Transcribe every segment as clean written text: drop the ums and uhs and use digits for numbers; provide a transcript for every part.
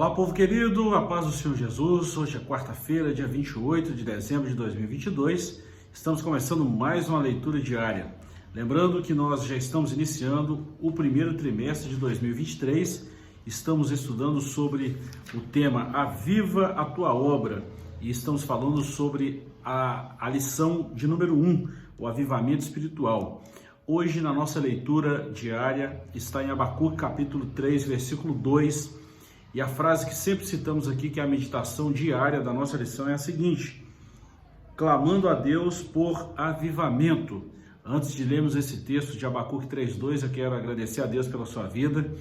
Olá, povo querido, a paz do Senhor Jesus. Hoje é quarta-feira, dia 28 de dezembro de 2022. Estamos começando mais uma leitura diária. Lembrando que nós já estamos iniciando o primeiro trimestre de 2023. Estamos estudando sobre o tema Aviva a Tua Obra e estamos falando sobre a lição de número 1, o avivamento espiritual. Hoje, na nossa leitura diária, está em Abacuque, capítulo 3, versículo 2, e a frase que sempre citamos aqui, que é a meditação diária da nossa lição, é a seguinte: clamando a Deus por avivamento. Antes de lermos esse texto de Abacuque 3:2, eu quero agradecer a Deus pela sua vida.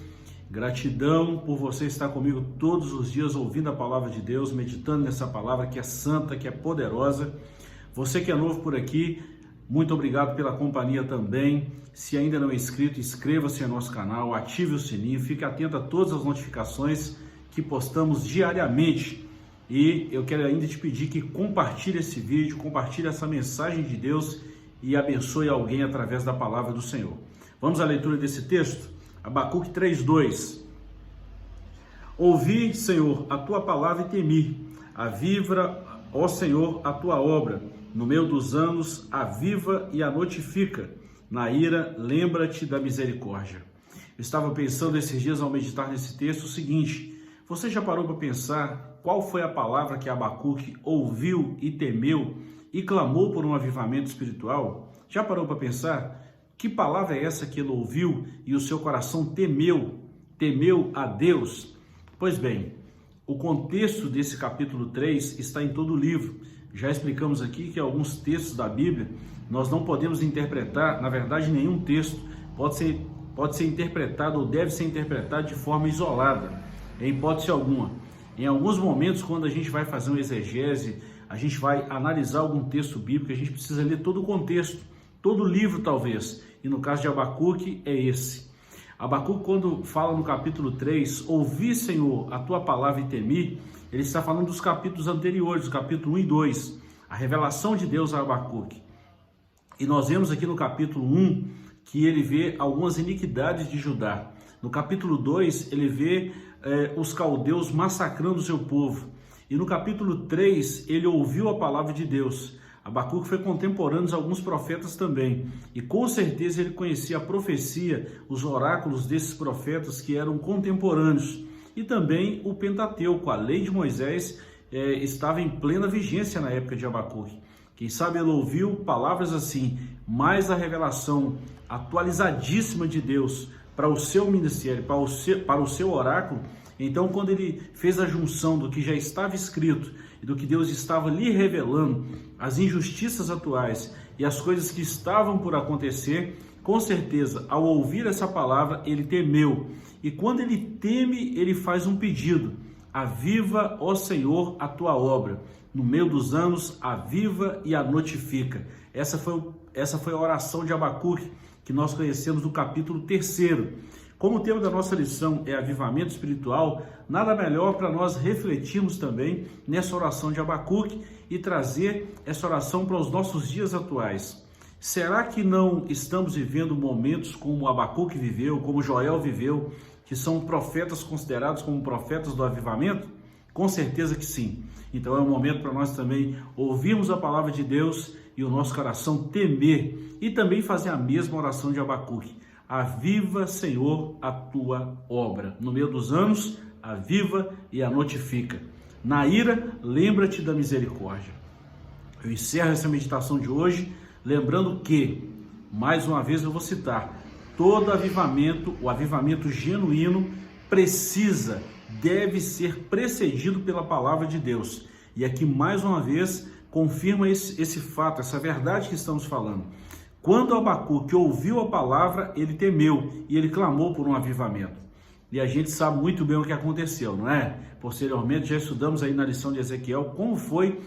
Gratidão por você estar comigo todos os dias ouvindo a palavra de Deus, meditando nessa palavra que é santa, que é poderosa. Você que é novo por aqui, muito obrigado pela companhia também. Se ainda não é inscrito, inscreva-se no nosso canal, ative o sininho, fique atento a todas as notificações que postamos diariamente. E eu quero ainda te pedir que compartilhe esse vídeo, compartilhe essa mensagem de Deus e abençoe alguém através da palavra do Senhor. Vamos à leitura desse texto? Abacuque 3:2. Ouvi, Senhor, a tua palavra e temi. Aviva, ó Senhor, a tua obra. No meio dos anos, aviva e a notifica. Na ira, lembra-te da misericórdia. Eu estava pensando esses dias ao meditar nesse texto o seguinte: você já parou para pensar qual foi a palavra que Abacuque ouviu e temeu e clamou por um avivamento espiritual? Já parou para pensar? Que palavra é essa que ele ouviu e o seu coração temeu a Deus? Pois bem, o contexto desse capítulo 3 está em todo o livro. Já explicamos aqui que alguns textos da Bíblia nós não podemos interpretar, na verdade nenhum texto pode ser interpretado ou deve ser interpretado de forma isolada, em hipótese alguma. Em alguns momentos, quando a gente vai fazer uma exegese, a gente vai analisar algum texto bíblico, a gente precisa ler todo o contexto, todo o livro talvez, e no caso de Abacuque é esse. Abacuque, quando fala no capítulo 3, ouvi, Senhor, a tua palavra e temi, ele está falando dos capítulos anteriores, do capítulo 1 e 2, a revelação de Deus a Abacuque. E nós vemos aqui no capítulo 1 que ele vê algumas iniquidades de Judá. No capítulo 2, ele vê os caldeus massacrando o seu povo. E no capítulo 3, ele ouviu a palavra de Deus. Abacuque foi contemporâneo de alguns profetas também. E com certeza ele conhecia a profecia, os oráculos desses profetas que eram contemporâneos. E também o Pentateuco, a lei de Moisés, estava em plena vigência na época de Abacuque. Quem sabe ele ouviu palavras assim, mais a revelação atualizadíssima de Deus para o seu ministério, para o seu oráculo. Então, quando ele fez a junção do que já estava escrito e do que Deus estava lhe revelando, as injustiças atuais e as coisas que estavam por acontecer, com certeza, ao ouvir essa palavra, ele temeu. E quando ele teme, ele faz um pedido: aviva, ó Senhor, a tua obra. No meio dos anos, aviva e a notifica. Essa foi a oração de Abacuque, que nós conhecemos no capítulo 3. Como o tema da nossa lição é avivamento espiritual, nada melhor para nós refletirmos também nessa oração de Abacuque e trazer essa oração para os nossos dias atuais. Será que não estamos vivendo momentos como Abacuque viveu, como Joel viveu, que são profetas considerados como profetas do avivamento? Com certeza que sim. Então é um momento para nós também ouvirmos a palavra de Deus e o nosso coração temer e também fazer a mesma oração de Abacuque. Aviva, Senhor, a tua obra. No meio dos anos, aviva e a notifica. Na ira, lembra-te da misericórdia. Eu encerro essa meditação de hoje lembrando que, mais uma vez eu vou citar, todo avivamento, o avivamento genuíno, deve ser precedido pela palavra de Deus. E aqui, mais uma vez, confirma esse fato, essa verdade que estamos falando. Quando Abacuque ouviu a palavra, ele temeu e ele clamou por um avivamento. E a gente sabe muito bem o que aconteceu, não é? Posteriormente, já estudamos aí na lição de Ezequiel como foi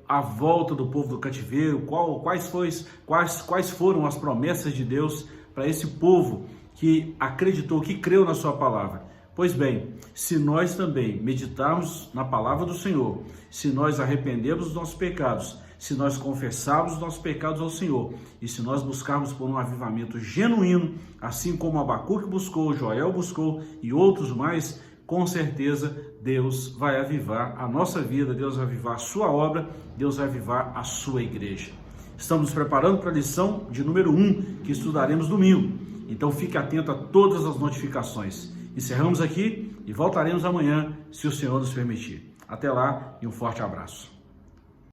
a volta do povo do cativeiro, quais foram as promessas de Deus para esse povo que acreditou, que creu na sua palavra. Pois bem, se nós também meditarmos na palavra do Senhor, se nós arrependermos dos nossos pecados, se nós confessarmos os nossos pecados ao Senhor e se nós buscarmos por um avivamento genuíno, assim como Abacuque buscou, Joel buscou e outros mais, com certeza Deus vai avivar a nossa vida, Deus vai avivar a sua obra, Deus vai avivar a sua igreja. Estamos nos preparando para a lição de número 1, que estudaremos domingo. Então fique atento a todas as notificações. Encerramos aqui e voltaremos amanhã, se o Senhor nos permitir. Até lá e um forte abraço.